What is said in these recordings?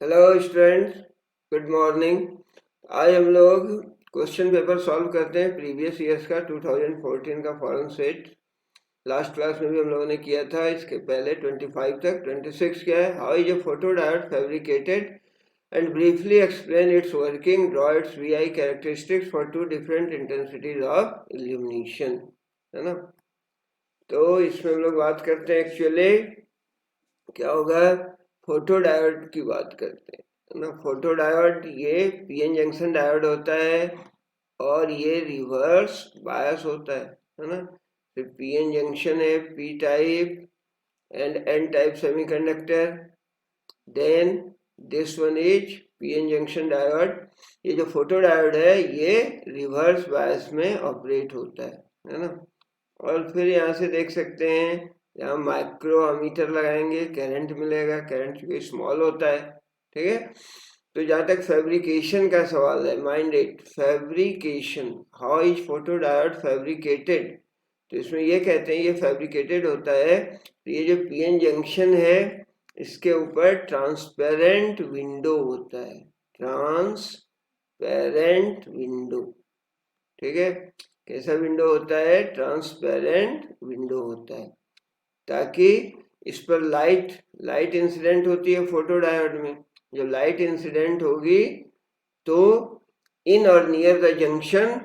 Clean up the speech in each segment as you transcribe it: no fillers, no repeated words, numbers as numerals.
Hello students, good morning. आज हम लोग क्वेश्चन पेपर सॉल्व करते हैं प्रीवियस ईयर्स का 2014 का फॉरेन सेट। लास्ट क्लास में भी हम लोगों ने किया था, इसके पहले 25 तक। 26 क्या है, how is a photo diode fabricated and briefly explain its working, draw its VI characteristics for two different intensities of illumination, है ना। तो इसमें हम लोग बात करते हैं एक्चुअली क्या होगा, फोटो डायोड की बात करते हैं ना। फोटो डायोड ये पीएन जंक्शन डायोड होता है और ये रिवर्स बायस होता है ना। फिर पीएन जंक्शन है, P type and N type semiconductor. Then this one is PN junction diode. ये जो फोटो डायोड है ये रिवर्स बायस में ऑपरेट होता है ना। और फिर यहाँ से देख सकते हैं, यहाँ माइक्रो अमीटर लगाएंगे, करंट मिलेगा, करंट चूंकि स्मॉल होता है, ठीक है। तो जहाँ तक फैब्रिकेशन का सवाल है, mind it, fabrication, how is photo diode fabricated. तो इसमें ये कहते हैं ये फैब्रिकेटेड होता है, तो ये जो पीएन जंक्शन है इसके ऊपर ट्रांसपेरेंट विंडो होता है, ट्रांसपेरेंट विंडो, ठीक है। कैसा विंडो होता है, ट्रांसपेरेंट विंडो होता है, ताकि इस पर लाइट इंसिडेंट होती है फोटो डायोड में। जब लाइट इंसिडेंट होगी तो इन और near the junction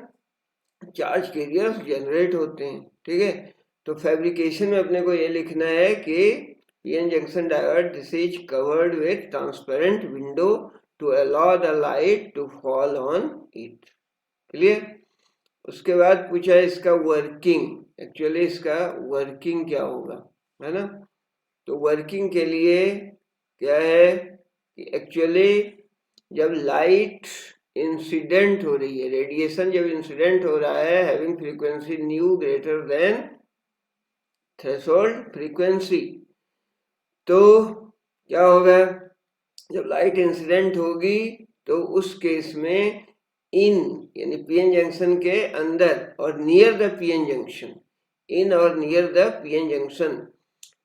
charge carriers generate होते हैं, ठीक है। तो फैब्रिकेशन में अपने को ये लिखना है कि PN junction diode this is covered with transparent window to allow the light to fall on it. Clear. उसके बाद पूछा है इसका वर्किंग, एक्चुअली इसका वर्किंग क्या होगा, है ना। तो वर्किंग के लिए क्या है कि एक्चुअली जब लाइट इंसिडेंट हो रही है, रेडिएशन जब इंसिडेंट हो रहा है having frequency new greater than threshold frequency, तो क्या होगा, जब लाइट इंसिडेंट होगी तो उस केस में इन यानी पीएन जंक्शन के अंदर और near the PN junction, in और near the PN junction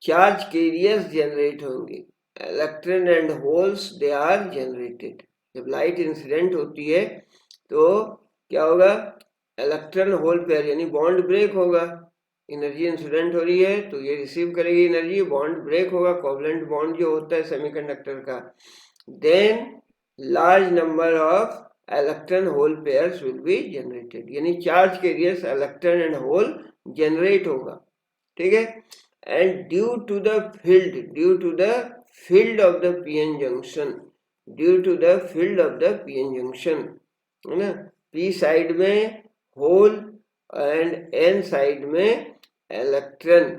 charge carriers generate होंगे, electron and holes they are generated. जब लाइट इंसिडेंट होती है तो क्या होगा, इलेक्ट्रॉन होल पेयर यानी बॉन्ड ब्रेक होगा। एनर्जी इंसिडेंट हो रही है तो ये रिसीव करेगी एनर्जी, बॉन्ड ब्रेक होगा, कोवलेंट बॉन्ड जो होता है सेमीकंडक्टर का। Then large number of electron hole pairs will be generated, यानी charge carriers electron and hole generate होगा, ठीक है। And due to the field of the PN junction, due to the field of the PN junction, है ना। P side में hole and N side में electron,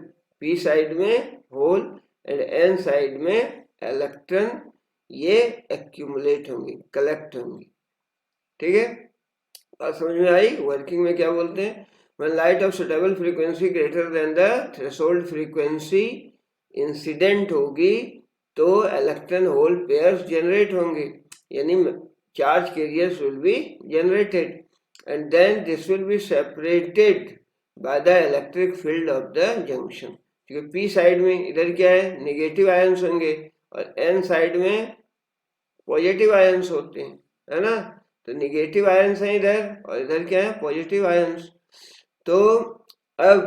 P side में hole and N side में electron, ये accumulate होंगे, collect होंगे, ठीक है। बात समझ में आई। वर्किंग में क्या बोलते हैं, when light of suitable frequency greater than the threshold frequency incident होगी तो इलेक्ट्रॉन होल पेयर्स जनरेट होंगे, यानी charge carriers will be generated and then this will be separated by the electric field of the junction. क्योंकि P side में इधर क्या है, negative ions होंगे और एन साइड में पॉजिटिव आयंस होते हैं, है ना। तो नेगेटिव आयंस है इधर और इधर क्या है, पॉजिटिव आयंस। तो अब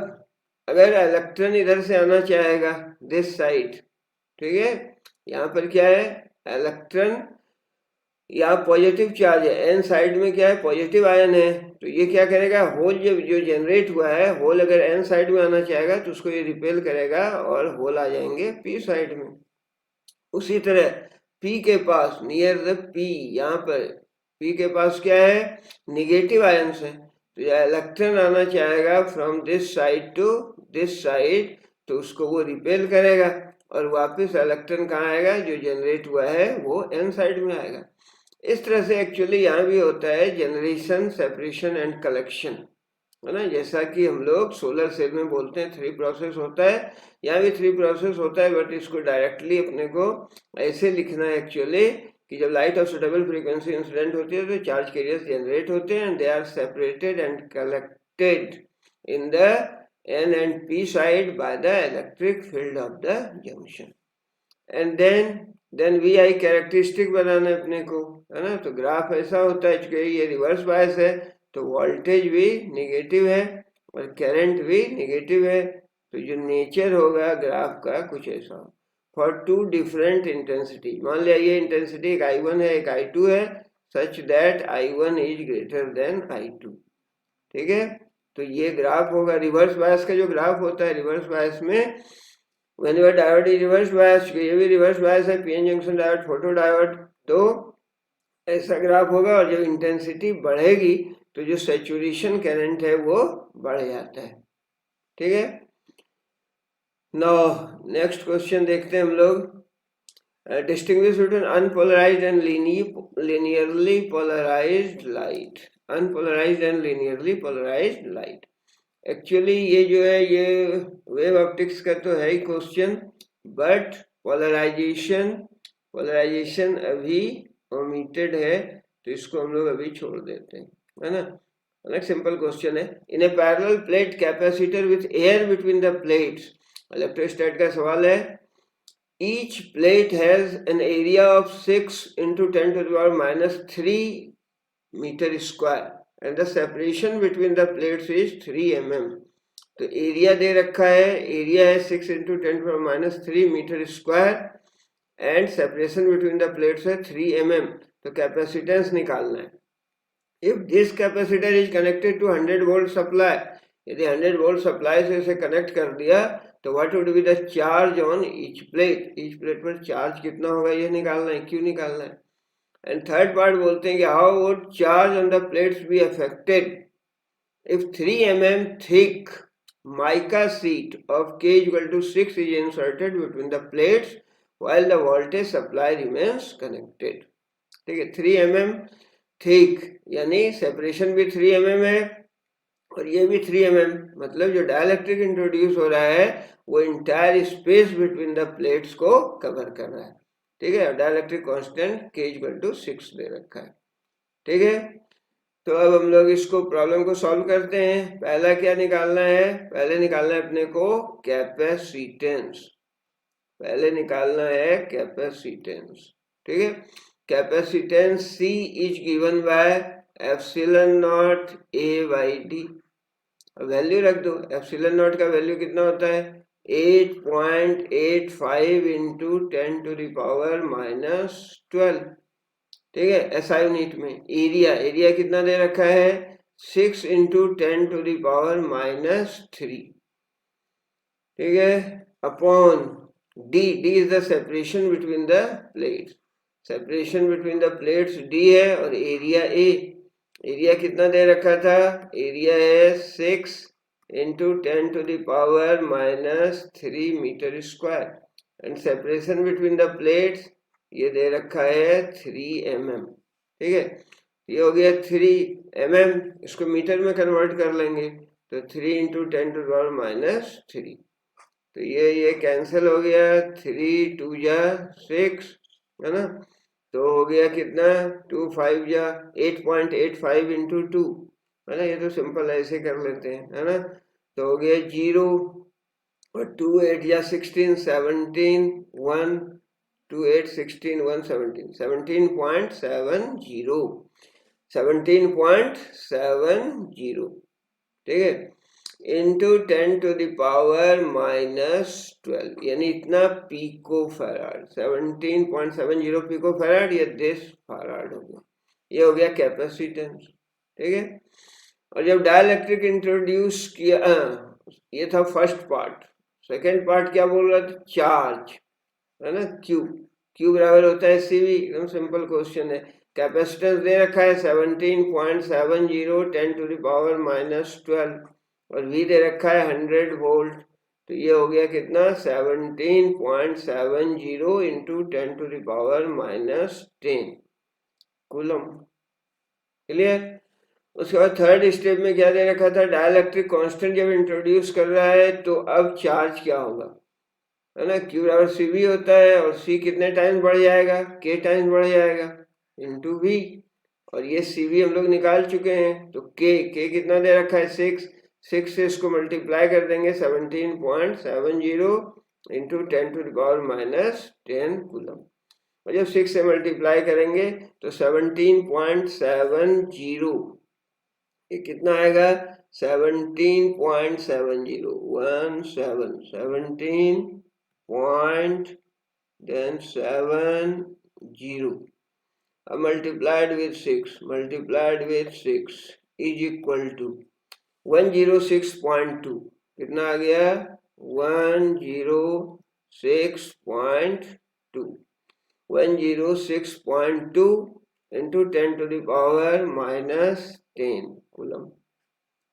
अगर इलेक्ट्रॉन इधर से आना चाहेगा दिस साइड, ठीक है, यहाँ पर क्या है, इलेक्ट्रॉन यहाँ पॉजिटिव चार्ज है, एन साइड में क्या है, पॉजिटिव आयन है, तो ये क्या करेगा, होल जब जो जनरेट हुआ है, होल अगर एन साइड में आना चाहेगा तो उसको ये रिपेल करेगा और होल आ जाएंगे पी साइड में। उसी तरह पी के पास नियर द पी, यहाँ पर पी के पास क्या है, निगेटिव आयंस है, तो यह इलेक्ट्रॉन आना चाहेगा from this side to this side, तो उसको वो रिपेल करेगा और वापस इलेक्ट्रॉन कहाँ आएगा, जो जनरेट हुआ है वो एन साइड में आएगा। इस तरह से एक्चुअली यहाँ भी होता है जनरेशन, सेपरेशन एंड कलेक्शन, है ना। जैसा कि हम लोग सोलर सेल में बोलते हैं 3 प्रोसेस होता है, यहाँ भी 3 प्रोसेस होता है, बट इसको डायरेक्टली अपने को ऐसे लिखना है एक्चुअली कि जब light of suitable frequency incident होती है तो चार्ज कैरियर्स जनरेट होते हैं and they are separated and collected in the N and P side by the electric field of the junction. And then then V I characteristic बनाना है अपने को, है ना। तो ग्राफ ऐसा होता है, चूंकि ये रिवर्स बायस है तो वोल्टेज भी निगेटिव है और करंट भी निगेटिव है, तो जो नेचर होगा ग्राफ का कुछ ऐसा फॉर टू डिफरेंट इंटेंसिटी। मान लिया ये इंटेंसिटी एक I1 है एक I2 है, such that I1 is greater than I2, ठीक है। तो ये ग्राफ होगा रिवर्स बायस का। जो ग्राफ होता है रिवर्स बायस में, whenever diode is reverse bias, ये भी रिवर्स बायस है, PN junction diode, photo diode, तो ऐसा ग्राफ होगा। और जब इंटेंसिटी बढ़ेगी तो जो सैचुरेशन करंट है वो बढ़ जाता है, ठीक है। नाउ नेक्स्ट क्वेश्चन देखते हैं हम लोग। Distinguish between unpolarised and linearly polarized light, unpolarised and linearly polarized light। Actually ये जो है ये वेव ऑप्टिक्स का तो है ही क्वेश्चन, बट पोलराइजेशन अभी ओमिटेड है, तो इसको हम लोग अभी छोड़ देते हैं, है ना। अलग सिंपल क्वेश्चन है। In a parallel plate capacitor with air between the plates, electrostat का सवाल है। Each plate has an area of 6 into 10⁻³ metre square and the separation between the plates is 3 mm। तो एरिया दे रखा है, area है 6 into 10⁻³ metre square and separation between the plates है 3 mm। तो कैपेसिटेंस निकालना है। If this capacitor is connected to 100 volt supply, यदि 100 वोल्ट सप्लाई से इसे कनेक्ट कर दिया तो what would be the charge on each plate, each plate पर चार्ज कितना होगा ये निकालना है, क्यों निकालना है। एंड थर्ड पार्ट बोलते हैं कि how would charge on the plates be affected if 3 mm thick mica sheet of K = 6 is inserted between the plates while the voltage supply remains connected, ठीक है। 3 mm थिक यानी separation भी 3 mm है और ये भी 3 mm, मतलब जो डाइलेक्ट्रिक इंट्रोड्यूस हो रहा है वो entire space between the plates को कवर कर रहा है, ठीक है। डाइलेक्ट्रिक कांस्टेंट K = 6 दे रखा है, ठीक है। तो अब हम लोग इसको प्रॉब्लम को सॉल्व करते हैं। पहला क्या निकालना है, पहले निकालना है अपने को कैपेसिटेंस, पहले निकालना है कैपेसिटेंस, ठीक है। Capacitance C is given by ε0 A/d। Value रख दो, ε0 का वैल्यू कितना होता है 8.85 into 10⁻⁻12, ठीक है। SI यूनिट में एरिया कितना दे रखा है 6 into 10⁻⁻3, ठीक है, upon D is the separation between the plates, separation between the plates D है और एरिया A, एरिया कितना दे रखा था, एरिया है 6 into 10⁻⁻3 meter square and separation between the plates ये दे रखा है 3 mm, ठीक है। ये हो गया 3 mm, इसको मीटर में कन्वर्ट कर लेंगे तो 3 into 10⁻⁻3, तो ये कैंसिल हो गया, 3 2 जा 6, है ना। तो हो गया कितना 2 5 जा 8.85 into 2, है ना। ये तो सिंपल ऐसे कर लेते हैं, है ना। तो हो गया 0 और 2 8 या 16 17 1 2 8 16 1 17 17.70, ठीक है, into 10⁻⁻12 यानी इतना पिको फैराड, 17.70 पिको फैराड, ये 10 फैराड हो गया। ये हो गया कैपेसिटेंस, ठीक है। और जब डाइलेक्ट्रिक इंट्रोड्यूस किया, ये था फर्स्ट पार्ट। सेकेंड पार्ट क्या बोल रहा था, चार्ज, है ना। क्यू बराबर होता है CV, एकदम सिंपल क्वेश्चन है। कैपेसिटेंस दे रखा है 17.70 10⁻⁻12 और V दे रखा है 100 वोल्ट, तो ये हो गया कितना 17.70 into 10⁻⁻10 कूलम, क्लियर। उसके बाद थर्ड स्टेप में क्या दे रखा था, डाइलेक्ट्रिक कांस्टेंट जब इंट्रोड्यूस कर रहा है तो अब चार्ज क्या होगा, है ना। Q बराबर CV होता है और C कितने टाइम्स बढ़ जाएगा, K टाइम्स बढ़ जाएगा इंटू V, और ये CV हम लोग निकाल चुके हैं। तो K कितना दे रखा है 6 से इसको मल्टीप्लाई कर देंगे 17.70 into 10⁻⁻10 कूलम। और जब 6 से मल्टीप्लाई करेंगे तो 17.70, ये कितना आएगा 17.70, 17.70 multiplied with 6 is equal to 106.2, कितना आ गया 106.2, 106.2 into 10 to the power minus 10 coulomb.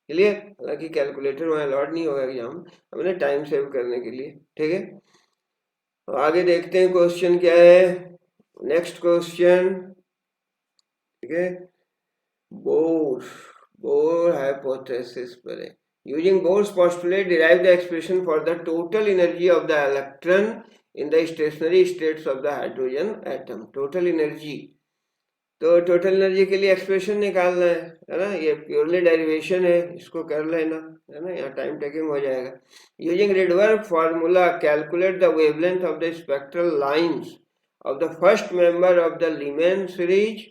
Clear? हालांकि कैलकुलेटर वहाँ अलॉट नहीं होगा एग्जाम, हमने टाइम सेव करने के लिए, ठीक है। तो आगे देखते हैं क्वेश्चन क्या है। नेक्स्ट क्वेश्चन, ठीक है, बोर हाइपोथेसिस पर है। Using Bohr's postulate derive the expression for the total energy of the electron in the stationary states of the hydrogen atom. Total energy, तो टोटल एनर्जी के लिए एक्सप्रेशन निकालना है ना, ये प्योरली डेरिवेशन है, इसको कर लेना है ना, यहाँ टाइम टेकिंग हो जाएगा। Using Rydberg formula calculate the wavelength of the spectral lines of the first member of the Lyman series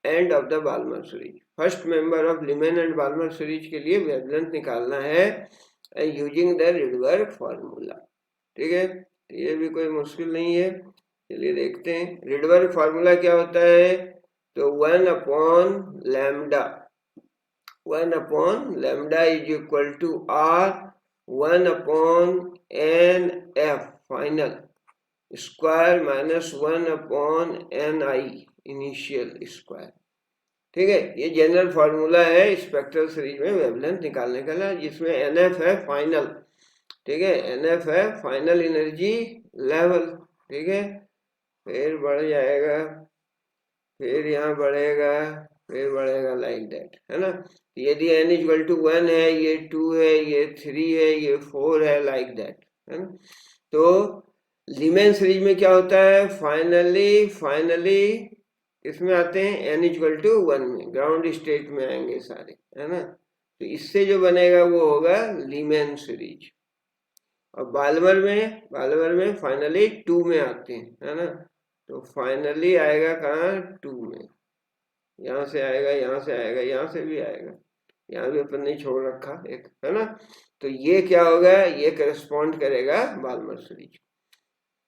and of the Balmer series. First member of Lyman and Balmer series के लिए wavelength निकालना है using the रिडवर्क formula, ठीक है। ये भी कोई मुश्किल नहीं है, चलिए देखते हैं। रिडवर्क फार्मूला क्या होता है, तो 1/लैम्डा is equal to R 1/NF final square minus 1/NI initial square, ठीक है। ये जनरल फार्मूला है स्पेक्ट्रल सीरीज में वेवलेंथ निकालने का, जिसमें NF है फाइनल, ठीक है, NF है फाइनल एनर्जी लेवल, ठीक है। फिर बढ़ जाएगा, फिर यहाँ बढ़ेगा, फिर बढ़ेगा लाइक दैट, है ना। यदि n इक्वल टू 1 है, ये 2 है, ये 3 है, ये 4 है, लाइक दैट, है ना। तो लीमैन सीरीज में क्या होता है, फाइनली इसमें आते हैं n इक्वल टू 1 में, ग्राउंड स्टेट में आएंगे सारे, है ना। तो इससे जो बनेगा वो होगा लीमैन सीरीज। और बाल्मर में फाइनली 2 में आते हैं, है ना। तो फाइनली आएगा कहाँ, 2 में, यहाँ से आएगा, यहाँ से आएगा, यहाँ से भी आएगा, यहाँ भी अपन ने छोड़ रखा एक, है ना। तो ये क्या होगा, ये करस्पॉन्ड करेगा बाल्मर सीरीज।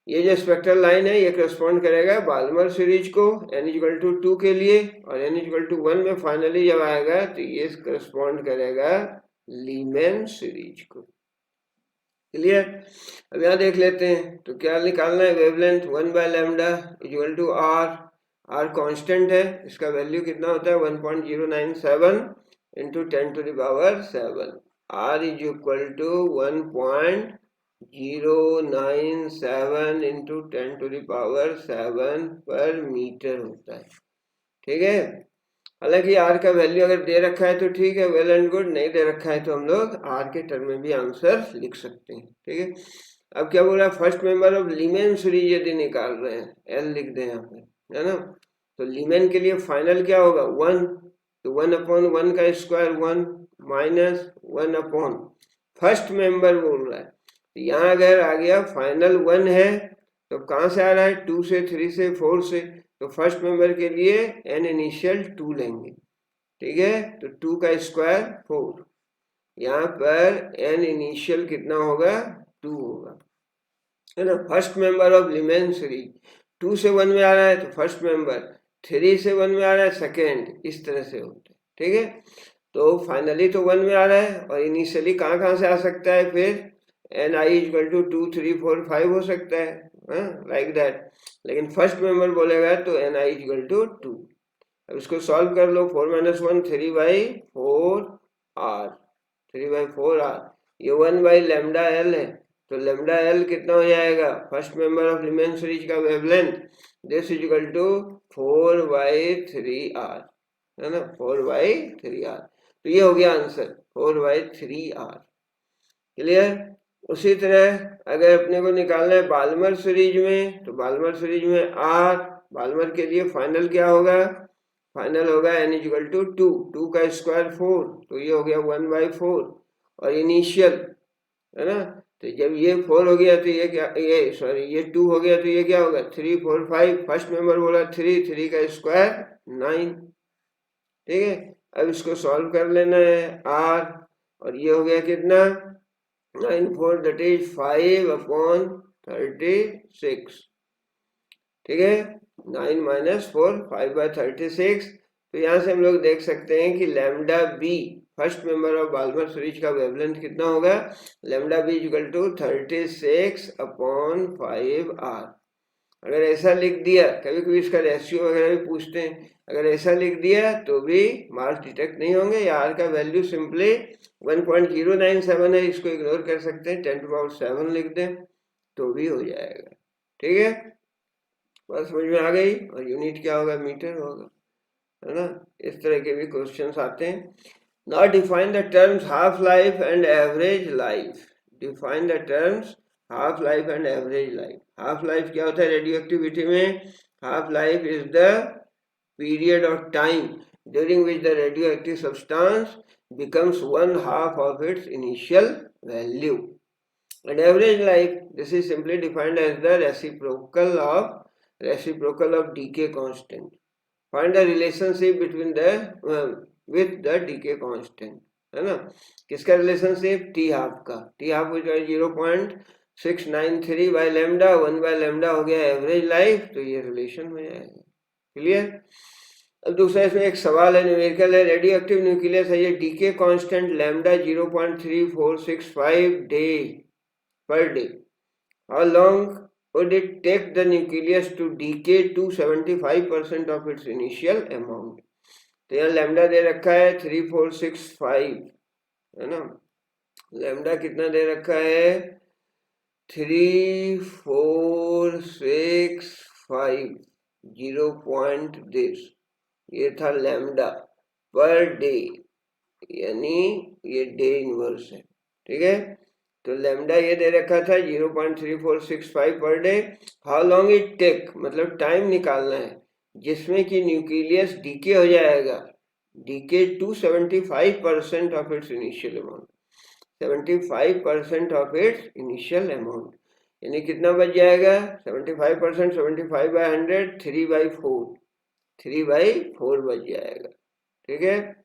ये जो स्पेक्ट्रल लाइन है ये करस्पॉन्ड करेगा बाल्मर सीरीज को n इक्वल टू 2 के लिए, और n इक्वल टू 1 में फाइनली जब आएगा तो ये करस्पॉन्ड करेगा लीमैन सीरीज को। क्लियर? अब यहाँ देख लेते हैं, तो क्या निकालना है, वेवलेंथ 1/लैम्डा इक्वल टू R कांस्टेंट है, इसका वैल्यू कितना होता है 1.097 into 10 to the power 7। R is equal to 1.097 into 10 to the power 7 per metre होता है, ठीक है। हालांकि R का वैल्यू अगर दे रखा है तो ठीक है, वेल एंड गुड, नहीं दे रखा है तो हम लोग R के टर्म में भी आंसर लिख सकते हैं, ठीक है। अब क्या बोल रहा है, first member of Lyman series यदि निकाल रहे हैं, L लिख दें यहाँ पे, है ना। तो लीमैन के लिए फाइनल क्या होगा 1, तो 1/1 का स्क्वायर 1 माइनस 1/, फर्स्ट मेंबर बोल रहा है, तो यहाँ अगर आ गया फाइनल 1 है तो कहाँ से आ रहा है, 2 से, 3 से, 4 से, तो फर्स्ट मेंबर के लिए n इनिशियल 2 लेंगे, ठीक है। तो 2 का स्क्वायर 4, यहाँ पर n इनिशियल कितना होगा 2 होगा, है ना। First member of Lyman series 2 से 1 में आ रहा है तो फर्स्ट मेंबर, 3 से 1 में आ रहा है सेकेंड, इस तरह से होता है, ठीक है। तो फाइनली तो 1 में आ रहा है, और इनिशियली कहाँ से आ सकता है, फिर ni इक्वल टू 2, 3, 4, 5 हो सकता है, लाइक दैट। लेकिन फर्स्ट मेंबर बोलेगा तो ni इक्वल टू 2। अब इसको सॉल्व कर लो, 4 - 1 3/4r, 3/4r, ये 1/λl है, तो लैम्डा एल कितना हो जाएगा, first member of Lyman series का wavelength, this is equal to 4/3r, है ना, 4/3r। तो ये हो गया आंसर 4/3r। क्लियर? उसी तरह अगर अपने को निकालना है बाल्मर सीरीज में, तो बाल्मर सीरीज में R, बाल्मर के लिए फाइनल क्या होगा, फाइनल होगा n इक्वल टू 2, 2 का स्क्वायर 4, तो ये हो गया 1/4, और इनिशियल, है ना, तो जब ये 4 हो गया तो ये क्या, ये सॉरी ये 2 हो गया तो ये क्या होगा, 3 4 5, फर्स्ट मेंबर बोला 3, 3 का स्क्वायर 9। ठीक है, अब इसको सॉल्व कर लेना है r, और ये हो गया कितना 9 4 दैट इज 5/36। ठीक है, 9 - 4 5/36। तो यहाँ से हम लोग देख सकते हैं कि lambda B first member of Balmer series का वेवलेंथ कितना होगा, lambda B equal to 36/5r। अगर ऐसा लिख दिया, कभी कभी इसका रेशियो वगैरह भी पूछते हैं, अगर ऐसा लिख दिया तो भी मार्क्स डिटेक्ट नहीं होंगे। या आर का वैल्यू सिंपली 1.097 है, इसको इग्नोर कर सकते हैं, 10⁻7 लिख दें तो भी हो जाएगा। ठीक है, बात समझ में आ गई। और यूनिट क्या होगा, मीटर होगा, है ना। इस तरह के भी क्वेश्चंस आते हैं। Now define the terms half life and average life. Define the terms half life and average life. Half life क्या होता है रेडियो एक्टिविटी में, half life is the period of time during which the radio active substance becomes 1/2 of its initial value. And average life, this is simply defined as the reciprocal of decay constant. Find the relationship between the with the decay constant, है ना। किसका relationship, T half का। T half हो जाएगा 0.693 by lambda, 1 by lambda हो गया average life, तो ये रिलेशन हो जाएगा। क्लियर। अब दूसरा इसमें एक सवाल है, न्यूमेरिकल है, रेडियो एक्टिव न्यूक्लियस है, ये decay constant lambda 0.3465 day per day. How long would it take the nucleus to decay to 75% of its initial amount? तो यहाँ लैम्डा दे रखा है 3465, है ना। लैम्डा कितना दे रखा है 3465, 0. this, ये था लैम्डा पर डे, यानी ये डे इनवर्स है। ठीक है, तो लैम्डा ये दे रखा था 0.3465 पर day. How long it take, मतलब टाइम निकालना है जिसमें कि न्यूक्लियस डीके हो जाएगा, decay to 75% of its initial amount, 75% of its initial amount, यानी कितना बच जाएगा 75%, 75/100, 3/4, 3/4 बच जाएगा। ठीक है,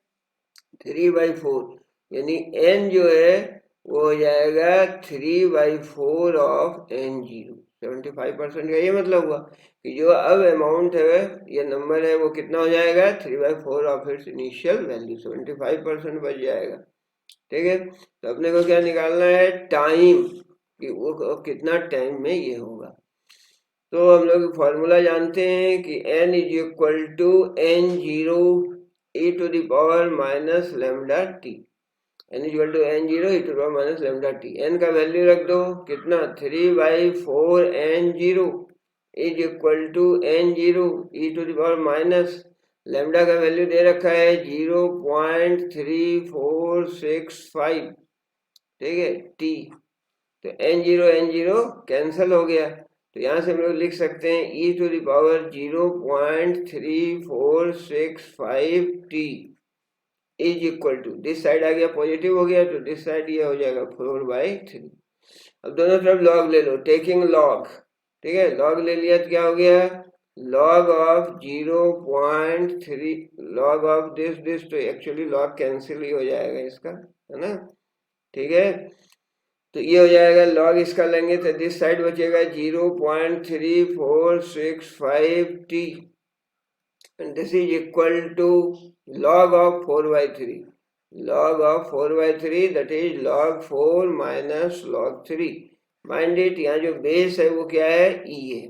3/4, यानी n जो है वो हो जाएगा 3/4 ऑफ n0। 75% का ये मतलब हुआ कि जो अब अमाउंट है, ये नंबर है, वो कितना हो जाएगा 3/4 ऑफ इट्स इनिशियल वैल्यू, 75% बच जाएगा। ठीक है, तो अपने को क्या निकालना है, टाइम, कि वो कितना टाइम में ये होगा। तो हम लोग फॉर्मूला जानते हैं कि n is equal to n0 e to the power minus lambda T, n equal to n0 e to the power minus lambda T. n का वैल्यू रख दो कितना 3/4 n0 is equal to n0 e to the power minus lambda का value दे रखा है 0.3465। ठीक है, t, तो n0 कैंसिल हो गया, तो यहाँ से हम लोग लिख सकते हैं e to the power 0.3465 t is equal to, this side आ गया पॉजिटिव हो गया, तो दिस साइड ये हो जाएगा 4/3। अब दोनों तरफ लॉग ले लो, टेकिंग लॉग। ठीक है, लॉग ले लिया तो क्या हो गया, log of 0.3, log of this, तो एक्चुअली लॉग कैंसिल ही हो जाएगा इसका, है ना। ठीक है, तो ये हो जाएगा, लॉग इसका लेंगे तो दिस साइड बचेगा 0.3465 t, and this is equal to log of 4/3, log of 4/3, that is log 4 minus log 3। Mind it, यहाँ जो बेस है वो क्या है, e है।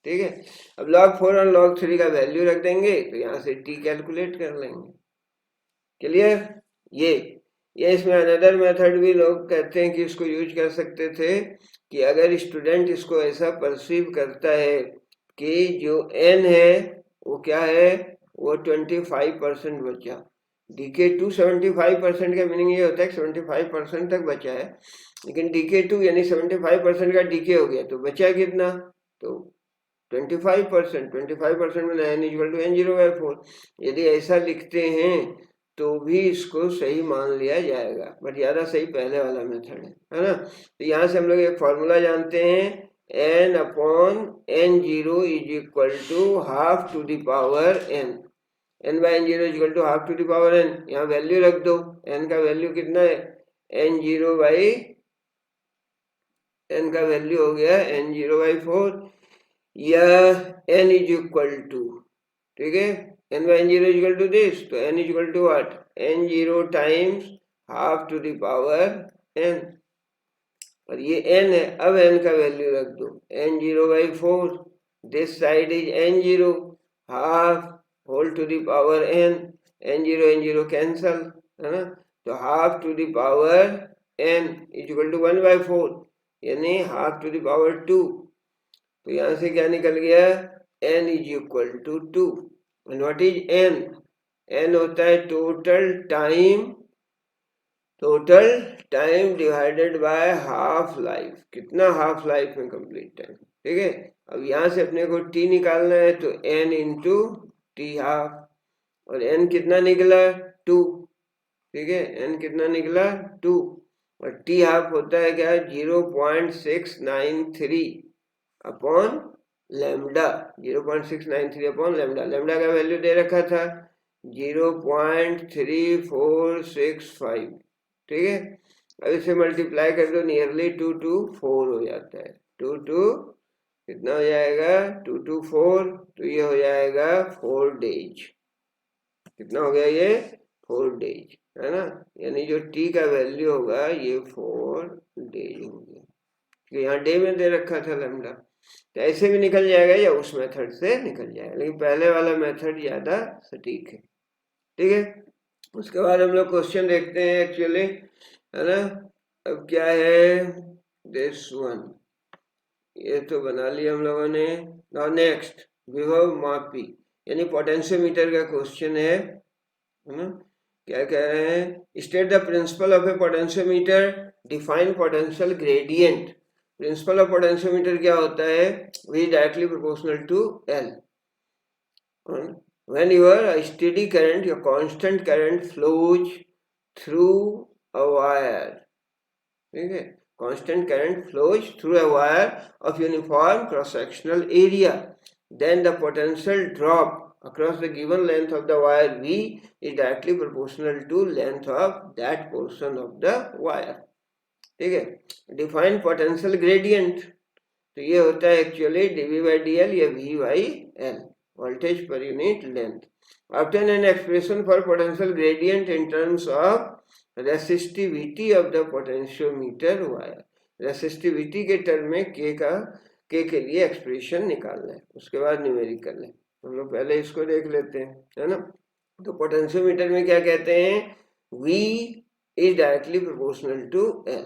ठीक है, अब log 4 और log 3 का वैल्यू रख देंगे तो यहाँ से t कैलकुलेट कर लेंगे। क्लियर। ये इसमें अनदर मेथड भी लोग कहते हैं कि इसको यूज कर सकते थे, कि अगर स्टूडेंट इसको ऐसा परसीव करता है कि जो n है वो क्या है, वो 25% बचा, डीके टू 75% का मीनिंग ये होता है कि 75% तक बचा है, लेकिन डीके टू यानी 75% का डीके हो गया, तो बचा कितना, तो 25%, 25% में n इक्वल टू n0/4। यदि ऐसा लिखते हैं तो भी इसको सही मान लिया जाएगा, बट ज़्यादा सही पहले वाला मेथड है ना। तो यहाँ से हम लोग एक फॉर्मूला जानते हैं, n upon n0 is equal to half to the power n, n by n0 is equal to half to the power n। यहाँ वैल्यू रख दो, n का वैल्यू कितना है, n0 बाई n का वैल्यू हो गया n0 बाई 4, या n इज इक्वल टू, ठीक है, n by n0 is equal to this, तो n is equal to what, n0 times half to the power n, और ये n है। अब n का वैल्यू रख दो, n0 by 4, this side is n0 half whole to the power n, n0 n0 cancel है ना, तो half to the power n is equal to 1 by 4, यानी हाफ टू द पावर 2। तो यहां से क्या निकल गया, n is equal to 2। And what is n, n होता है total time divided by half life, कितना हाफ लाइफ में कंप्लीट टाइम, ठीक है। अब यहाँ से अपने को t निकालना है, तो n इंटू टी हाफ, और n कितना निकला 2, ठीक है, n कितना निकला 2, और t हाफ होता है क्या 0.693 upon lambda, 0.693 upon lambda, lambda का वैल्यू दे रखा था 0.3465, ठीक है। अब इसे मल्टीप्लाई कर दो, नियरली 2 to 4 हो जाता है, 2 to कितना हो जाएगा 2 to 4, तो ये हो जाएगा 4 डेज, कितना हो गया ये 4 डेज है ना, यानी जो t का वैल्यू होगा ये 4 डेज हो गया, क्योंकि यहाँ डे में दे रखा था लैम्डा। तो ऐसे भी निकल जाएगा या उस मेथड से निकल जाएगा, लेकिन पहले वाला मेथड ज्यादा सटीक है, ठीक है। उसके बाद हम लोग क्वेश्चन देखते हैं एक्चुअली, है ना। अब क्या है दिस वन, ये तो बना लिया हम लोगों ने। नाउ नेक्स्ट विभव मापी, यानी पोटेंशियोमीटर का क्वेश्चन है ना। क्या कह रहे हैं, state the principle of A potentiometer, define potential gradient. Principle of potentiometer क्या होता है, V is directly proportional to L. When you are a steady current, your constant current flows through a wire, ठीक है, constant current flows through a wire of uniform cross-sectional area, then the potential drop across the given length of the wire V is directly proportional to length of that portion of the wire, ठीक है। Define potential gradient, तो ये होता है actually dV by dl या V by L, voltage per unit length. Obtain an expression for potential gradient in terms of resistivity of the potentiometer wire, resistivity के term में के के लिए एक्सप्रेशन निकालना है, उसके बाद न्यूमेरिकल है। हम लोग पहले इसको देख लेते हैं, है ना। तो पोटेंशियोमीटर में क्या कहते हैं, V is directly proportional to L,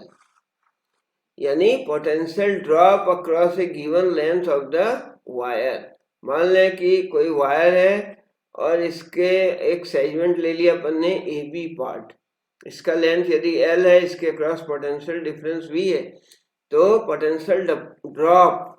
यानी potential drop across A given length of the wire. मान लें कि कोई वायर है और इसके एक सेगमेंट ले लिया अपन ने ए बी पार्ट, इसका लेंथ यदि L है, इसके अक्रॉस पोटेंशियल डिफरेंस V है, तो potential drop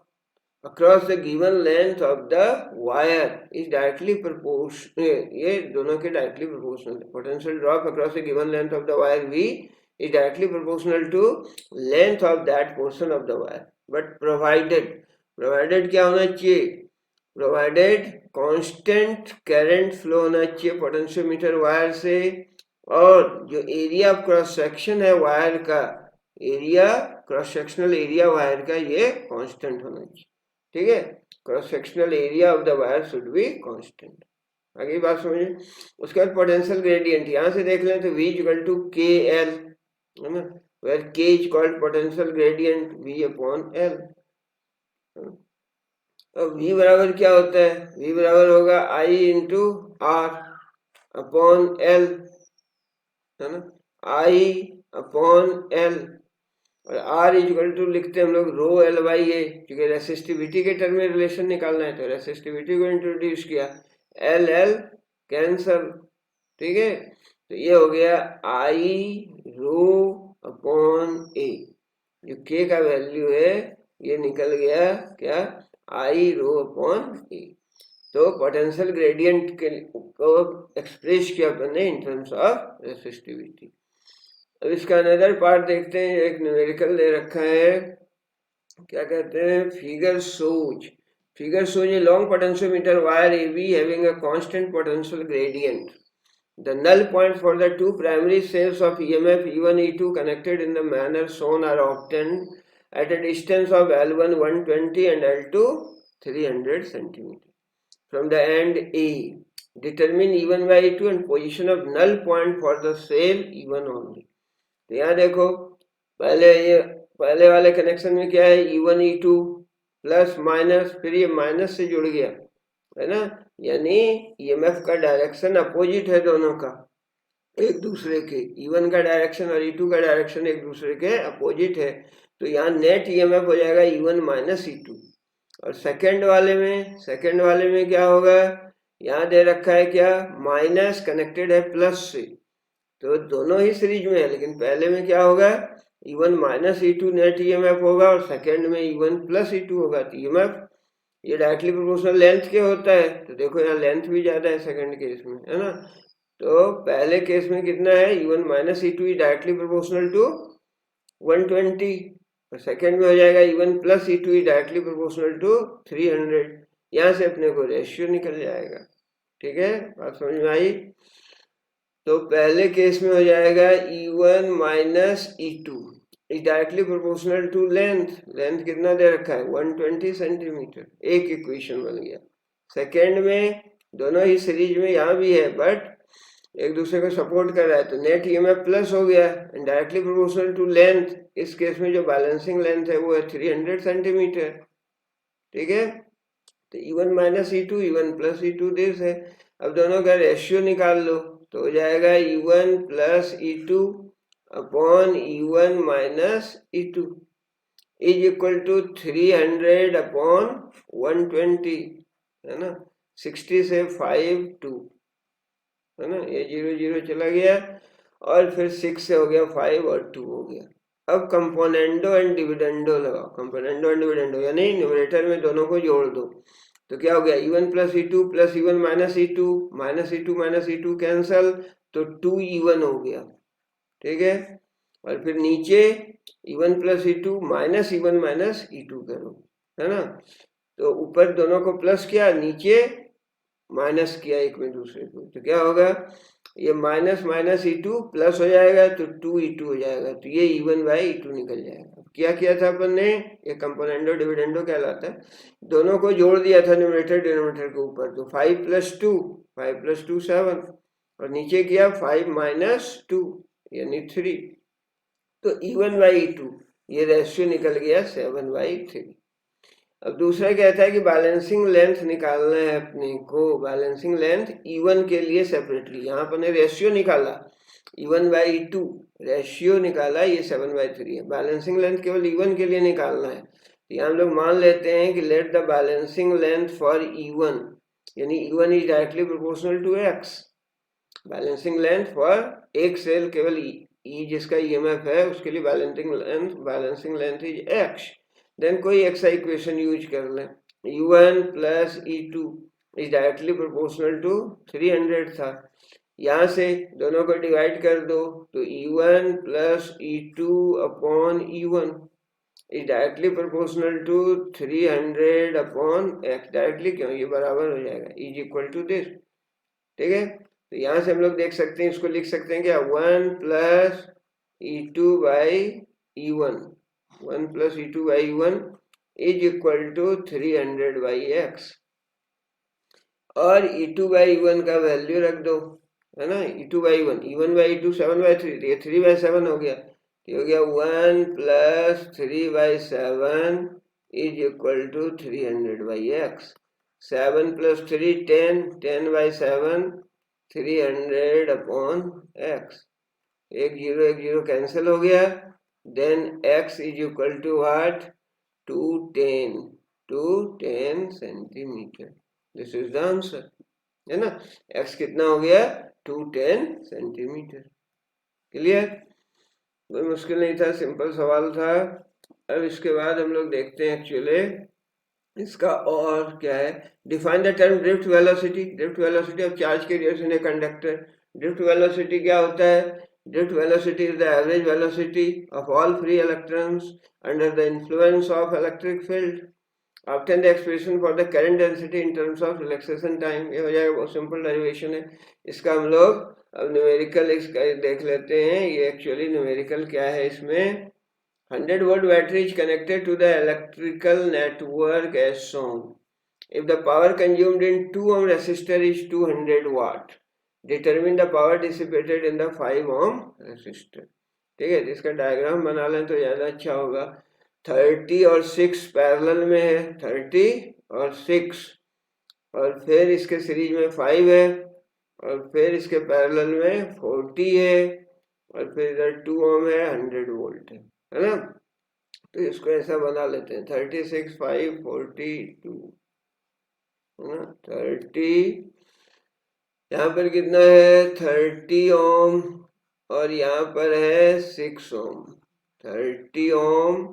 across the given length of the wire is directly proportional, ये दोनों के directly proportional, potential drop across the given length of the wire V is directly proportional to length of that portion of the wire, but provided क्या होना चाहिए, provided constant current flow होना चाहिए potentiometer wire से, और जो area of cross section है wire का, area cross sectional area wire का ये कांस्टेंट होना चाहिए, ठीक है। Cross sectional area of the wire should be constant, आगे बात समझिए। उसके बाद पोटेंशियल ग्रेडियंट यहां से देख लें तो V इक्वल टू के एल, है ना, वेयर के is called potential gradient V upon L। अब V बराबर क्या होता है, V बराबर होगा I into R upon L, है ना, I अपॉन L, और R इक्वल टू लिखते हैं हम लोग रो L बाई ए, क्योंकि रेसिस्टिविटी के टर्म में रिलेशन निकालना है, तो रेसिस्टिविटी को इंट्रोड्यूस किया, L L कैंसल, ठीक है। तो ये हो गया I रो अपॉन ए, जो K का वैल्यू है ये निकल गया क्या, I रो अपॉन ए। तो पोटेंशियल ग्रेडियंट के को एक्सप्रेस किया अपन ने इन टर्म्स ऑफ रेसिस्टिविटी। अब इसका अनदर पार्ट देखते हैं, एक न्यूमेरिकल दे रखा है, क्या कहते हैं, figure shows a long potentiometer wire AB having a constant potential gradient. The null point for the two primary cells of EMF E1 E2 connected in the manner shown are obtained at a distance of L1 120 and L2 300 cm from the end A. Determine E1 by E2 and position of null point for the cell E1 only. तो यहाँ देखो, पहले वाले connection में क्या है, E1 E2 plus minus, फिर ये माइनस से जुड़ गया है ना, यानी ईएमएफ का डायरेक्शन अपोजिट है दोनों का एक दूसरे के, E1 का डायरेक्शन और E2 का डायरेक्शन एक दूसरे के अपोजिट है, तो यहाँ नेट ईएमएफ हो जाएगा E1 माइनस E2। और सेकंड वाले में क्या होगा, यहाँ दे रखा है क्या, माइनस कनेक्टेड है प्लस से, तो दोनों ही सीरीज में है, लेकिन पहले में क्या होगा, E1 minus E2 net EMF होगा और सेकंड में E1 प्लस E2 होगा। तो ईएमएफ ये डायरेक्टली प्रोपोर्शनल लेंथ के होता है, तो देखो यहाँ लेंथ भी ज्यादा है सेकंड केस में, है ना। तो पहले केस में कितना है, E1 minus E2 is directly proportional to 120, और सेकंड में हो जाएगा E1 plus E2 is directly proportional to 300। यहाँ से अपने को रेशियो निकल जाएगा, ठीक है, बात समझ में आई। तो पहले केस में हो जाएगा E1 minus E2 is directly proportional to length कितना दे रखा है, 120 सेंटीमीटर, एक इक्वेशन बन गया। सेकेंड में दोनों ही सीरीज में यहाँ भी है बट एक दूसरे को सपोर्ट कर रहा है, तो नेट ईएमएफ प्लस हो गया and directly proportional to length, इस केस में जो बैलेंसिंग लेंथ है वो है 300 सेंटीमीटर, ठीक है। तो E1 minus E2 E1 plus E2 this है। अब दोनों का रेशियो निकाल लो, तो हो जाएगा E1 plus E2 upon E1 minus E2 is equal to 300 upon 120, है ना, 60 से 5 2, है ना, ये 0 0 चला गया और फिर 6 से हो गया 5 और 2 हो गया। अब कंपोनेंडो एंड डिविडेंडो लगाओ, कंपोनेंडो एंड डिविडेंडो यानी न्यूमरेटर में दोनों को जोड़ दो, तो क्या हो गया, E1 plus E2 plus E1 minus E2 minus E2 cancel, तो 2E1 हो गया, ठीक है। और फिर नीचे E1 plus E2 minus E1 minus E2 करो, है ना, तो ऊपर दोनों को प्लस किया, नीचे माइनस किया एक में दूसरे को, तो क्या होगा, ये माइनस माइनस E2 प्लस हो जाएगा तो 2E2 हो जाएगा, तो ये E1 बाई E2 निकल जाएगा। क्या किया था अपन ने, ये कंपोनेंडो डिविडेंडो कहलाता है, दोनों को जोड़ दिया था न्यूमरेटर डिनोमिनेटर के ऊपर, तो 5 प्लस 2 7, और नीचे किया 5 माइनस 2 यानी 3, तो E1 बाई E2 ये रेशियो निकल गया 7/3। अब दूसरा कहता है कि बैलेंसिंग लेंथ निकालना है अपने को, बैलेंसिंग लेंथ E1 के लिए सेपरेटली, यहाँ पर ने रेशियो निकाला E1 बाई E2 रेशियो निकाला, ये 7/3 है, बैलेंसिंग लेंथ केवल E1 के लिए निकालना है। तो यहाँ हम लोग मान लेते हैं कि let the balancing length for E1 यानी E1 is directly proportional to X, balancing length for एक सेल केवल E जिसका EMF है उसके लिए balancing length is X, then कोई एक्स्ट्रा इक्वेशन यूज कर लें, E1 plus E2 is directly proportional to 300 था, यहाँ से दोनों को डिवाइड कर दो, तो E1 plus E2 upon E1 is directly proportional to 300 upon X, directly क्यों, ये बराबर हो जाएगा इज इक्वल टू दिस, ठीक है। तो यहाँ से हम लोग देख सकते हैं, इसको लिख सकते हैं क्या, 1 plus E2 by E1, 1 plus E2 by E1 is equal to 300 by X, और E2 बाई E1 का वैल्यू रख दो, है ना, E2 by E1 by E2 7/3, ये 3/7 हो गया, ये हो गया 1 plus 3/7 is equal to 300 by X, 7 plus 3 10, 10/7 300 upon X, एक जीरो कैंसिल हो गया, then X is equal to what, 210 centimetre, this is the answer, है ना, X कितना हो गया, 210 सेंटीमीटर, क्लियर, कोई मुश्किल नहीं था, सिंपल सवाल था। अब इसके बाद हम लोग देखते हैं एक्चुअली इसका और क्या है, define the term drift velocity. Drift velocity of charge carriers in a conductor. Drift velocity क्या होता है? Drift velocity is the average velocity of all free electrons under the influence of electric field. Obtain the expression for the current density in terms of relaxation time. ये हो जाएगा, बहुत simple derivation है इसका। हम लोग अब न्यूमेरिकल इसका देख लेते हैं। ये एक्चुअली न्यूमेरिकल क्या है इसमें। 100-volt battery is connected to the electrical network as shown. If the power consumed in 2 ohm resistor is 200 watt, determine the power dissipated in the 5 ohm resistor. ठीक है, इसका डायग्राम बना लें तो ज़्यादा अच्छा होगा। 30 और 6 पैरेलल में है, 30 और 6, और फिर इसके सीरीज में 5 है, और फिर इसके पैरेलल में 40 है, और फिर इधर 2 ओम है, 100 वोल्ट है ना। तो इसको ऐसा बना लेते हैं, 36 5 42 है ना। 30, यहाँ पर कितना है 30 ओम, और यहाँ पर है 6 ओम। 30 ओम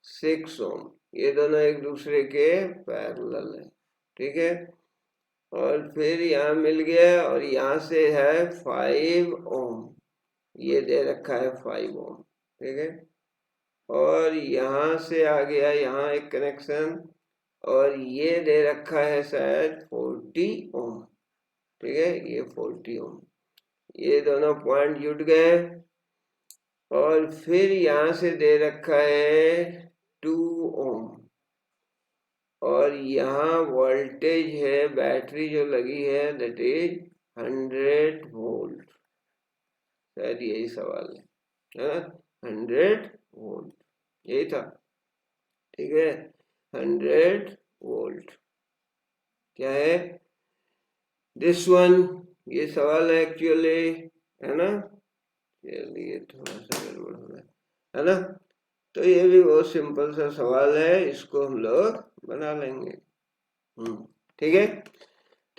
6 ओम, ये दोनों एक दूसरे के पैरेलल है, ठीक है। और फिर यहाँ मिल गया, और यहाँ से है 5 ओम, ये दे रखा है 5 ओम, ठीक है। और यहाँ से आ गया यहाँ एक कनेक्शन, और ये दे रखा है शायद 40 ओम, ठीक है, ये 40 ओम। ये दोनों पॉइंट जुट गए, और फिर यहाँ से दे रखा है 2 ओम, और यहाँ वोल्टेज है, बैटरी जो लगी है दैट इज 100 वोल्ट। शायद यही सवाल है ना, 100 वोल्ट यही था, ठीक है। 100 वोल्ट क्या है दिस वन, ये सवाल है एक्चुअली, है ना। चलिए थोड़ा सा गड़बड़ हो रहा है ना। तो ये भी बहुत सिंपल सा सवाल है, इसको हम लोग बना लेंगे। ठीक है।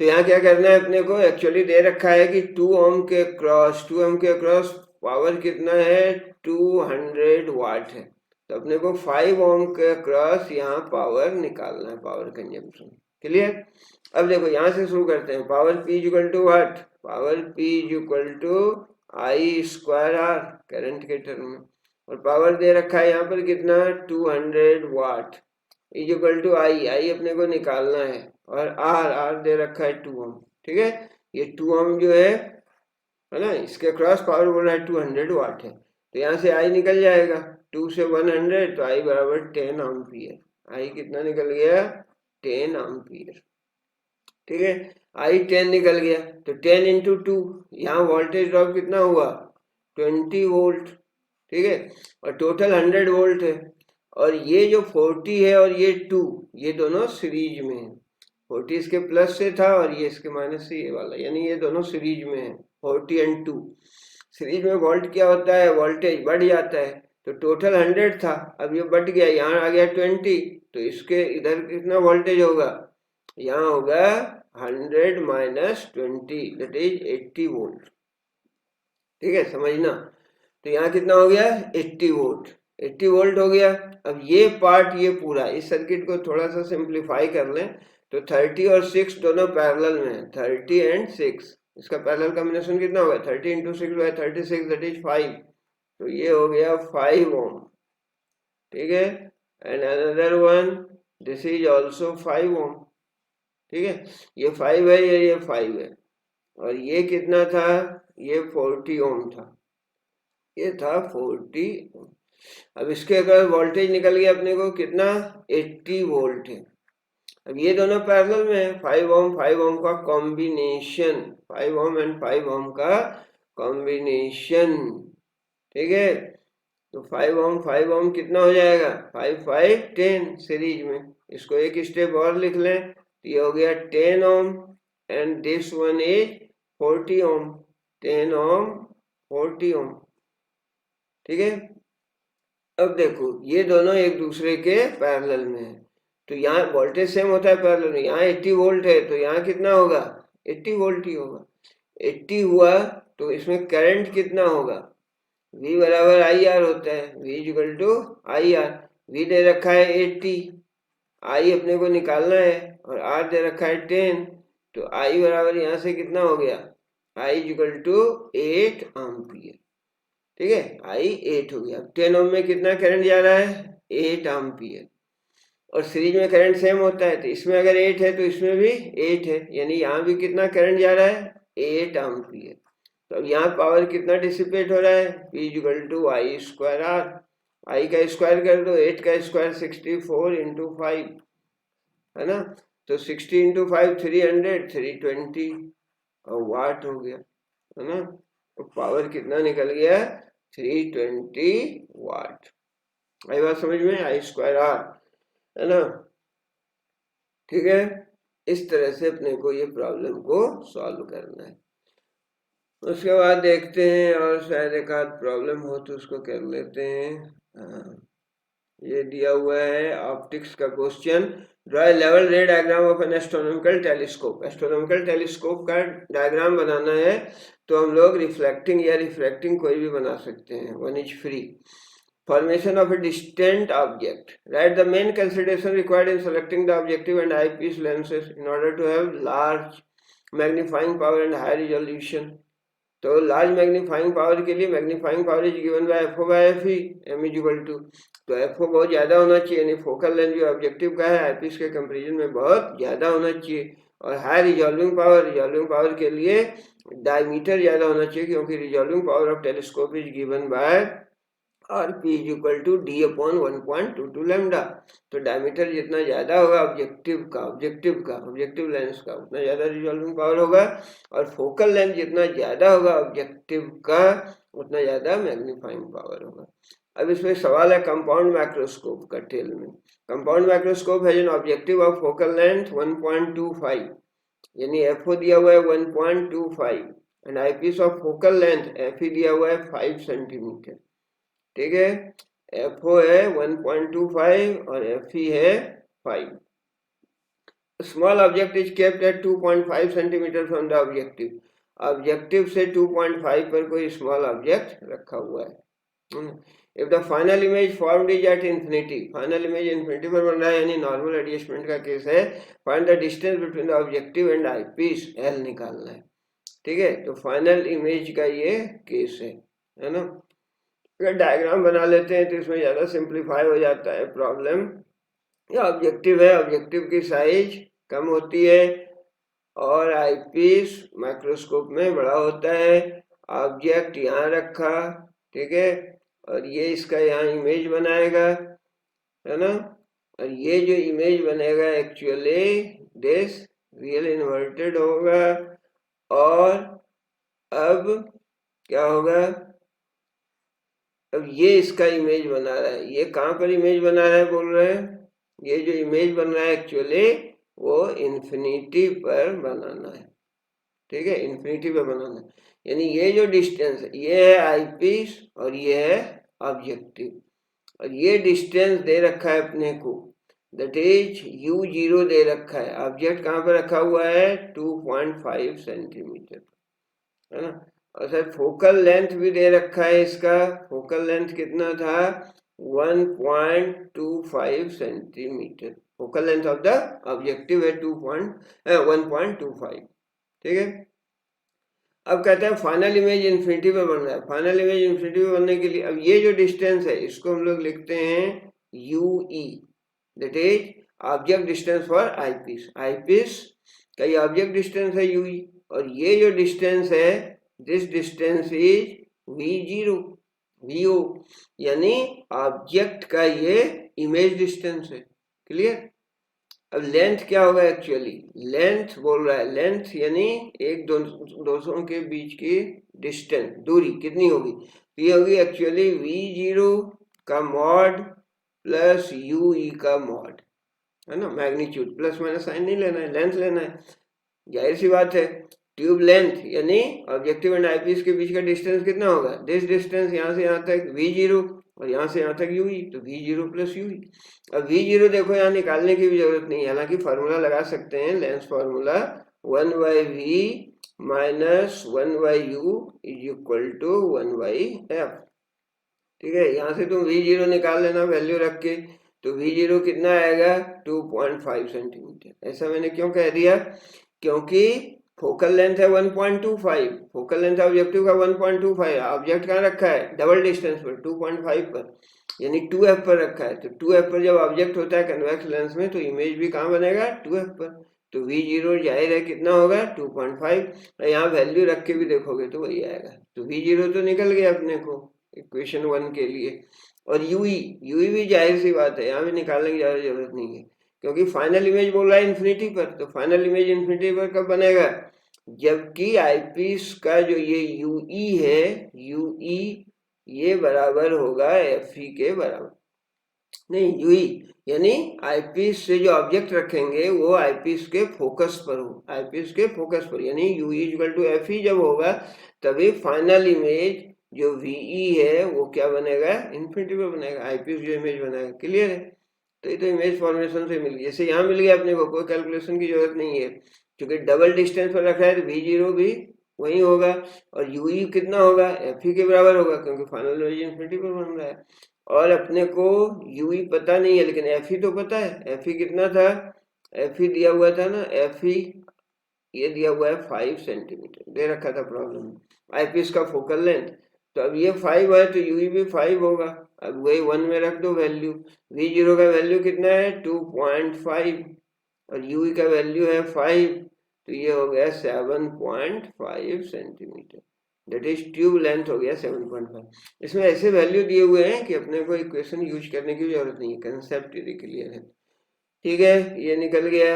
तो यहाँ क्या करना है अपने को, एक्चुअली दे रखा है कि 2 ओम के क्रॉस पावर कितना है 200 वाट है। तो अपने को 5 ओम के क्रॉस यहाँ पावर निकालना है, पावर कंजम्पशन। क्लियर। अब देखो यहाँ से शुरू करते हैं। Power P equal to what, power P equal to I square R current के टर्म में, और पावर दे रखा है यहाँ पर कितना 200 वाट इज इक्वल टू आई अपने को निकालना है, और आर दे रखा है 2 ओम, ठीक है। ये 2 ओम जो है ना, इसके क्रॉस पावर बोल रहा है 200 वाट है, तो यहाँ से आई निकल जाएगा 2 से 100, तो आई बराबर 10 एम्पियर। आई कितना निकल गया 10 एम्पियर, ठीक है। आई 10 निकल गया, तो 10 इंटू 2, यहाँ वोल्टेज ड्रॉप कितना हुआ 20 वोल्ट, ठीक है। और टोटल 100 वोल्ट है, और ये जो 40 है और ये 2, ये दोनों सीरीज में है। 40 इसके प्लस से था और ये इसके माइनस से, ये वाला, यानी ये दोनों सीरीज में है 40 एंड 2। सीरीज में वोल्ट क्या होता है, वोल्टेज बढ़ जाता है। तो टोटल 100 था, अब ये बढ़ गया, यहाँ आ गया 20, तो इसके इधर कितना वोल्टेज होगा, यहाँ होगा 100 माइनस 20 दैट इज 80 वोल्ट, ठीक है, समझना। तो यहाँ कितना हो गया 80 वोल्ट, 80 वोल्ट हो गया। अब ये पार्ट, ये पूरा, इस सर्किट को थोड़ा सा सिंप्लीफाई कर लें तो 30 और 6 दोनों पैरेलल में है, 30 एंड 6, इसका पैरेलल कॉम्बिनेशन कितना होगा 30 इंटू 6 बाई 36 दैट इज 5, तो ये हो गया 5 ओम, ठीक है। And another one this is also 5 ओम, ठीक है। ये 5 है, ये 5 है, और ये कितना था, ये 40 ओम था, ये था 40 ओम। अब इसके अगर वोल्टेज निकल गया अपने को कितना 80 वोल्ट है। अब ये दोनों पैरेलल में है, 5 ओम का कॉम्बिनेशन, 5 ओम एंड 5 ओम का कॉम्बिनेशन, ठीक है। तो 5 ओम कितना हो जाएगा 5 5 10 सीरीज में। इसको एक स्टेप और लिख लें, तो ये हो गया 10 ohm and this one is 40 ओम, 10 ओम 40 ओम, ठीक है। अब देखो ये दोनों एक दूसरे के पैरेलल में है, तो यहाँ वोल्टेज सेम होता है पैरेलल में। यहाँ 80 वोल्ट है, तो यहाँ कितना होगा 80 वोल्ट ही होगा। 80 हुआ तो इसमें करंट कितना होगा, V बराबर आई आर होता है, V equal to I R. V दे रखा है 80, आई अपने को निकालना है और आर दे रखा है 10, तो आई बराबर यहाँ से कितना हो गया, आई इक्वल टू 8 एम्पियर। ठीक है, आई 8 हो गया। 10 ओम में कितना करंट जा रहा है, 8 एम्पियर, और सीरीज में करंट सेम होता है, तो इसमें अगर 8 है तो इसमें भी 8 है, यानी यहाँ भी कितना करंट जा रहा है, 8 एम्पियर। तो अब यहाँ पावर कितना डिसिपेट हो रहा है, P equal to I square R. I का स्क्वायर कर दो, 8 का स्क्वायर 64 इंटू 5 है ना, तो 60 इंटू 5 300, 320 और वाट हो गया है ना। तो पावर कितना निकल गया, 320 वाट। आई बात समझ में, आई स्क्वायर आर है ना। ठीक है, इस तरह से अपने को ये प्रॉब्लम को सॉल्व करना है। उसके बाद देखते हैं, और शायद एक आध प्रॉब्लम हो तो उसको कर लेते हैं। ये दिया हुआ है ऑप्टिक्स का क्वेश्चन, ड्रॉ लेवल रे diagram of N astronomical telescope. Astronomical telescope का डायग्राम बनाना है तो हम लोग रिफ्लेक्टिंग या रिफ्रैक्टिंग कोई भी बना सकते हैं, one is free. Formation of a distant object. Write the main consideration required in selecting the objective and eyepiece lenses in order to have large magnifying power and high resolution. तो large magnifying power के लिए magnifying power is given by F O by F E, M is equal to, तो F O बहुत ज़्यादा होना चाहिए, यानी focal length जो ऑब्जेक्टिव का है आईपीस के कंपेरिजन में बहुत ज़्यादा होना चाहिए। और हाई रिजॉल्विंग पावर के लिए डायमीटर ज़्यादा होना चाहिए, क्योंकि resolving power of telescope is given by और P is equal to D upon 1.22 lambda. तो डायमीटर जितना ज्यादा होगा ऑब्जेक्टिव लेंस का उतना ज्यादा रिजॉल्विंग पावर होगा, और फोकल लेंथ जितना ज्यादा होगा ऑब्जेक्टिव का उतना ज्यादा मैग्नीफाइंग पावर होगा। अब इसमें सवाल है कंपाउंड माइक्रोस्कोप का टेल में। कंपाउंड माइक्रोस्कोप है जो ऑब्जेक्टिव ऑफ फोकल लेंथ 1.25, यानी एफओ दिया हुआ है 1.25 and eyepiece of focal length FE दिया हुआ है 5 सेंटीमीटर। ठीक है, एफओ है 1.25 और एफई है 5। Small object is kept at 2.5 centimetre from the objective से 2.5 पर कोई स्मॉल ऑब्जेक्ट रखा हुआ है। If the final image formed is at infinity, final image infinity पर बन रहा है, यानी नॉर्मल एडजस्टमेंट का केस है। Find the distance between the objective and eyepiece, L निकालना है। ठीक है, तो फाइनल इमेज का ये केस है ना। अगर डायग्राम बना लेते हैं तो इसमें ज़्यादा सिंप्लीफाई हो जाता है प्रॉब्लम। ये ऑब्जेक्टिव है, ऑब्जेक्टिव की साइज कम होती है और आईपीस माइक्रोस्कोप में बड़ा होता है। ऑब्जेक्ट यहाँ रखा, ठीक है, और ये इसका यहाँ इमेज बनाएगा है ना, और ये जो इमेज बनेगा एक्चुअली दिस रियल इन्वर्टेड होगा। और अब क्या होगा, अब ये इसका इमेज बना रहा है, ये कहाँ पर इमेज बना रहा है बोल रहे हैं, ये जो इमेज बन रहा है एक्चुअली वो इन्फिनिटी पर बनाना है। ठीक है, इन्फिनिटी पर बनाना है, यानी ये जो डिस्टेंस है ये है आईपीस और ये है ऑब्जेक्टिव, और ये डिस्टेंस दे रखा है अपने को, दैट इज u0 दे रखा है। ऑब्जेक्ट कहाँ पर रखा हुआ है, 2.5 सेंटीमीटर है ना। और सर फोकल लेंथ भी दे रखा है, इसका फोकल लेंथ कितना था, 1.25 centimetre. Focal length of the objective है 1.25। ठीक है, अब कहते हैं फाइनल इमेज इन्फिनिटी पे बन रहा है। फाइनल इमेज इन्फिनिटी पे बनने के लिए अब ये जो डिस्टेंस है इसको हम लोग लिखते हैं UE, that is object distance for eyepiece. Eyepiece का ये ऑब्जेक्ट डिस्टेंस है UE, और ये जो डिस्टेंस है दिस डिस्टेंस इज VO, यानी ऑब्जेक्ट का ये इमेज डिस्टेंस है। क्लियर। अब लेंथ क्या होगा, एक्चुअली लेंथ बोल रहा है, लेंथ यानी एक दोनों के बीच की डिस्टेंस, दूरी कितनी होगी, ये होगी एक्चुअली V0 का मॉड प्लस UE का मॉड है ना। मैग्नीट्यूड प्लस माइनस साइन नहीं लेना है, लेंथ लेना है, जाहिर सी बात है। ट्यूब लेंथ यानी ऑब्जेक्टिव एंड आईपीस के बीच का डिस्टेंस कितना होगा, दिस डिस्टेंस यहाँ से यहाँ तक V0 और यहाँ से यहाँ तक UE, तो V0 प्लस UE। अब V0 देखो यहाँ निकालने की भी जरूरत नहीं है, हालांकि फार्मूला लगा सकते हैं, lens formula 1/V minus 1/U is equal to 1/F। ठीक है, यहाँ से तुम V0 निकाल लेना वैल्यू रख के, तो V0 कितना आएगा 2.5 सेंटीमीटर। ऐसा मैंने क्यों कह दिया, क्योंकि फोकल लेंथ है 1.25, फोकल लेंथ ऑब्जेक्टिव का 1.25, ऑब्जेक्ट कहाँ रखा है डबल डिस्टेंस पर 2.5 पर, यानी 2f पर रखा है। तो 2f पर जब ऑब्जेक्ट होता है कन्वेक्स लेंस में तो इमेज भी कहाँ बनेगा 2f पर। तो V0 जाहिर है कितना होगा 2.5, यहाँ वैल्यू रख के भी देखोगे तो वही आएगा। तो V0 तो निकल गया अपने को इक्वेशन 1 के लिए। और यूई भी जाहिर सी बात है, यहाँ भी निकालने की ज़्यादा जरूरत नहीं है, क्योंकि फाइनल इमेज बोल रहा है इन्फिनिटी पर। तो फाइनल इमेज इन्फिनिटी पर कब बनेगा, जबकि आईपीस का जो ये यूई है, यूई ये बराबर होगा एफई के बराबर, नहीं यूई यानी आईपीस से जो ऑब्जेक्ट रखेंगे वो आईपीस के फोकस पर हो, आईपीस के फोकस पर, यानी यूई इक्वल टू एफ जब होगा तभी फाइनल इमेज जो वीई है वो क्या बनेगा इन्फिनिटी पर बनेगा, आईपीस जो इमेज बनाएगा। क्लियर है। तो ये तो इमेज फॉर्मेशन से मिल गया, जैसे यहाँ मिल गया अपने को, कोई कैलकुलेशन की जरूरत नहीं है, क्योंकि डबल डिस्टेंस पर रखा है तो V0 भी वही होगा और यूई कितना होगा एफ के बराबर होगा, क्योंकि फाइनल इमेज इन्फिनिटी पर बन रहा है। और अपने को यूई पता नहीं है लेकिन एफ तो पता है, एफ कितना था, एफ दिया हुआ था ना, एफ ये दिया हुआ है 5 सेंटीमीटर दे रखा था प्रॉब्लम में, आईपीस का फोकल लेंथ। तो अब ये 5 है तो यूई भी 5 होगा, अब वही 1 में रख दो वैल्यू, V0 का वैल्यू कितना है 2.5 और यूई का वैल्यू है 5, तो ये हो गया 7.5 centimetre, that is tube length हो गया 7.5। इसमें ऐसे वैल्यू दिए हुए हैं कि अपने को इक्वेशन यूज करने की जरूरत नहीं है, कंसेप्ट यदि क्लियर है। ठीक है, ये निकल गया।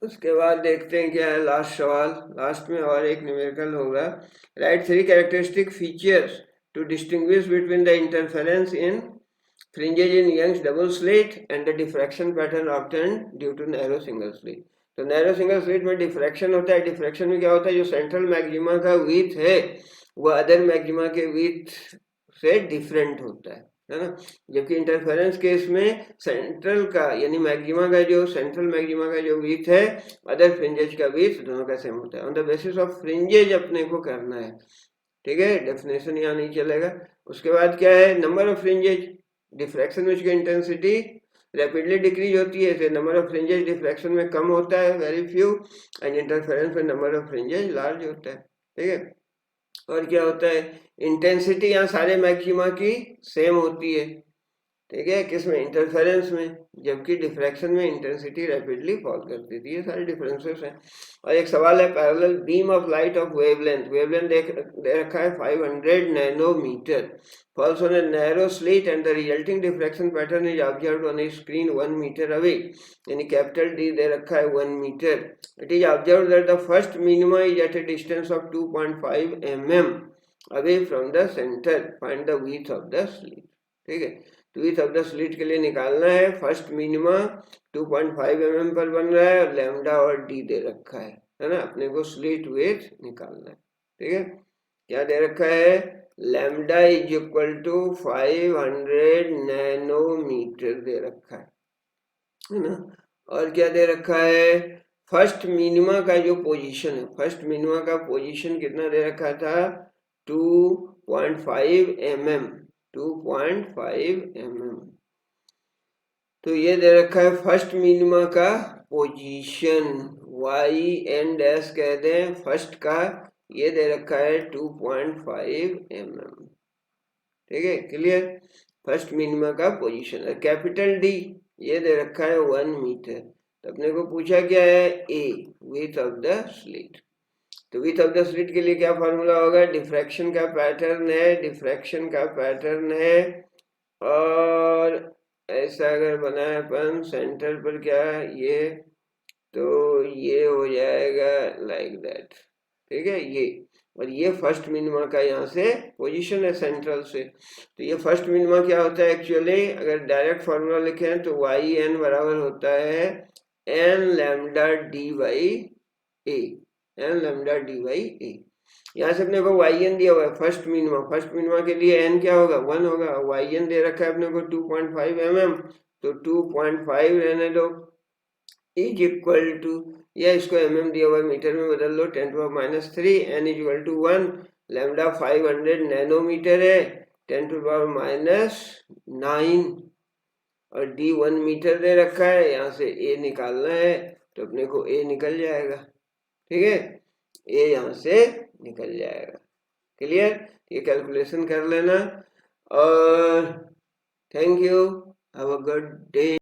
उसके बाद देखते हैं क्या है लास्ट सवाल, लास्ट में और एक न्यूमेरिकल होगा। Write 3 characteristic features to distinguish between the interference in fringes in Young's double slit and the diffraction pattern obtained due to narrow single slit। तो नैरो सिंगल स्लिट में डिफ्रैक्शन होता है, diffraction में क्या होता है, जो सेंट्रल मैक्सिमा का विड्थ है वो अदर मैक्सिमा के विड्थ से डिफरेंट होता है ना। जबकि इंटरफेरेंस केस में सेंट्रल का यानी मैक्सिमा का जो सेंट्रल मैक्सिमा का जो विड्थ है अदर फ्रिंजेज का विड्थ दोनों का सेम होता है। On the basis of fringes अपने को करना है, ठीक है, डेफिनेशन यहाँ नहीं चलेगा। उसके बाद क्या है, नंबर ऑफ फ्रिंजेज, डिफ्रैक्शन में उसकी इंटेंसिटी रैपिडली डिक्रीज होती है, इसलिए नंबर ऑफ फ्रिंजेज डिफ्रैक्शन में कम होता है, वेरी फ्यू, एंड इंटरफेरेंस में नंबर ऑफ फ्रिंजेज लार्ज होता है। ठीक है, और क्या होता है, इंटेंसिटी यहाँ सारे मैक्सिमा की सेम होती है, ठीक है, किसमें इंटरफेरेंस में, जबकि डिफ्रैक्शन में इंटेंसिटी रैपिडली फॉल कर देती है, सारे डिफरेंसेस हैं। और एक सवाल है, parallel beam of light of wavelength, wavelength दे रखा है 500 nanometre, falls on a narrow slit and the resulting diffraction pattern is observed on a screen 1 meter away, यानी कैपिटल D दे रखा है 1 metre. It is observed that the first minima is at a distance of 2.5 mm away from the center, find the width of the slit। ठीक है, तो width of the slit के लिए निकालना है, फर्स्ट मिनिमा 2.5 mm पर बन रहा है और लैम्डा और डी दे रखा है ना, अपने को स्लिट विड्थ निकालना है। ठीक है, क्या दे रखा है, lambda is equal to 500 nanometre दे रखा है ना, और क्या दे रखा है, फर्स्ट मिनिमा का जो पोजीशन है, फर्स्ट मिनिमा का पोजीशन कितना दे रखा था 2.5 mm, 2.5 mm। तो ये दे रखा है फर्स्ट मिनिमा का पोजीशन, y एंड एस कह दें फर्स्ट का, ये दे रखा है 2.5 mm। ठीक है, क्लियर, फर्स्ट मिनिमा का पोजीशन है। कैपिटल डी ये दे रखा है 1 मीटर। तो अपने को पूछा क्या है, ए विड्थ ऑफ द स्लिट। तो विड्थ ऑफ द स्लिट के लिए क्या फॉर्मूला होगा, डिफ्रैक्शन का पैटर्न है, डिफ्रैक्शन का पैटर्न है, और ऐसा अगर बनाए अपन सेंटर पर क्या है ये, तो ये हो जाएगा लाइक दैट। ठीक है, ये और ये फर्स्ट मिनिमा का यहाँ से पोजीशन है सेंट्रल से। तो ये फर्स्ट मिनिमा क्या होता है एक्चुअली, अगर डायरेक्ट फॉर्मूला लिखें तो वाई एन बराबर होता है N lambda D by A, N lambda D by A. यहाँ से अपने को वाई एन दिया हुआ है फर्स्ट मिनिमा, फर्स्ट मिनिमा के लिए एन क्या होगा 1 होगा, वाई एन दे रखा है अपने को 2.5 mm, तो 2.5 रहने दो इज इक्वल टू, या इसको mm दिया हुआ मीटर में बदल लो 10⁻³ n is equal to 1, lambda 500 nanometre है 10⁻⁹, और डी 1 मीटर दे रखा है, यहाँ से ए निकालना है तो अपने को ए निकल जाएगा। ठीक है, ए यहाँ से निकल जाएगा। क्लियर, ये कैलकुलेशन कर लेना और thank you, have a good day.